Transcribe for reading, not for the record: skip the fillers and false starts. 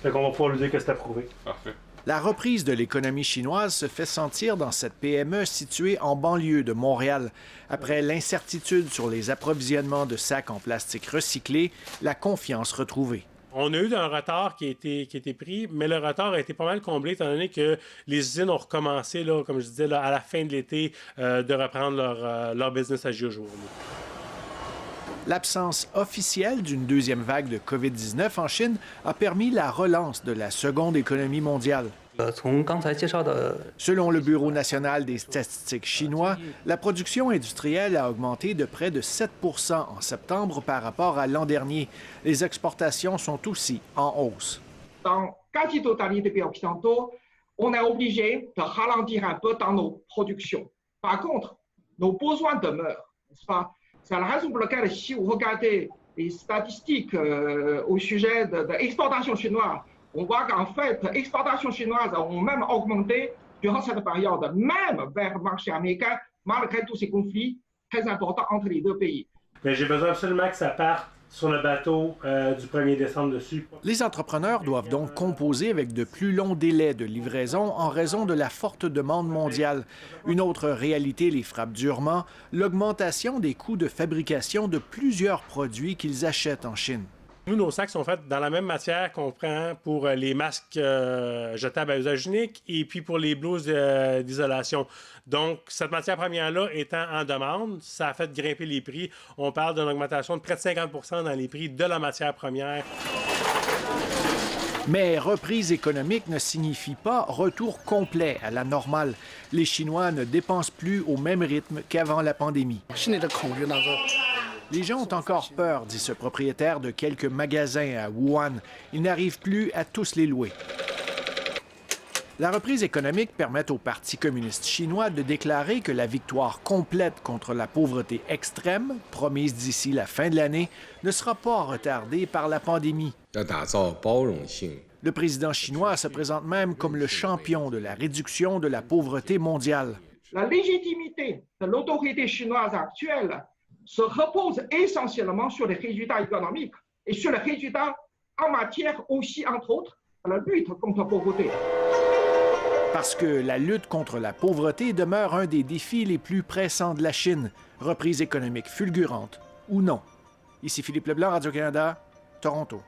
Fait qu'on va pouvoir lui dire que c'est approuvé. Parfait. La reprise de l'économie chinoise se fait sentir dans cette PME située en banlieue de Montréal. Après l'incertitude sur les approvisionnements de sacs en plastique recyclés, la confiance retrouvée. On a eu un retard qui a été pris, mais le retard a été pas mal comblé étant donné que les usines ont recommencé, là, comme je disais, là, à la fin de l'été, de reprendre leur business as usual. L'absence officielle d'une deuxième vague de COVID-19 en Chine a permis la relance de la seconde économie mondiale. Selon le Bureau national des statistiques chinois, la production industrielle a augmenté de près de 7 % en septembre par rapport à l'an dernier. Les exportations sont aussi en hausse. Dans 4 derniers pays occidentaux, on est obligé de ralentir un peu dans nos productions. Par contre, nos besoins demeurent, n'est-ce pas? C'est la raison pour laquelle, si vous regardez les statistiques au sujet de l'exportation chinoise, on voit qu'en fait, les exportations chinoises ont même augmenté durant cette période, même vers le marché américain, malgré tous ces conflits très importants entre les deux pays. Mais j'ai besoin absolument que ça parte sur le bateau du 1er décembre dessus. Les entrepreneurs doivent donc composer avec de plus longs délais de livraison en raison de la forte demande mondiale. Une autre réalité les frappe durement, l'augmentation des coûts de fabrication de plusieurs produits qu'ils achètent en Chine. Nous, nos sacs sont faits dans la même matière qu'on prend pour les masques jetables à usage unique et puis pour les blouses d'isolation. Donc, cette matière première-là étant en demande, ça a fait grimper les prix. On parle d'une augmentation de près de 50 % dans les prix de la matière première. Mais reprise économique ne signifie pas retour complet à la normale. Les Chinois ne dépensent plus au même rythme qu'avant la pandémie. Les gens ont encore peur, dit ce propriétaire de quelques magasins à Wuhan. Ils n'arrivent plus à tous les louer. La reprise économique permet au Parti communiste chinois de déclarer que la victoire complète contre la pauvreté extrême, promise d'ici la fin de l'année, ne sera pas retardée par la pandémie. Le président chinois se présente même comme le champion de la réduction de la pauvreté mondiale. La légitimité de l'autorité chinoise actuelle se repose essentiellement sur les résultats économiques et sur les résultats en matière aussi, entre autres, de la lutte contre la pauvreté. Parce que la lutte contre la pauvreté demeure un des défis les plus pressants de la Chine, reprise économique fulgurante ou non. Ici Philippe Leblanc, Radio-Canada, Toronto.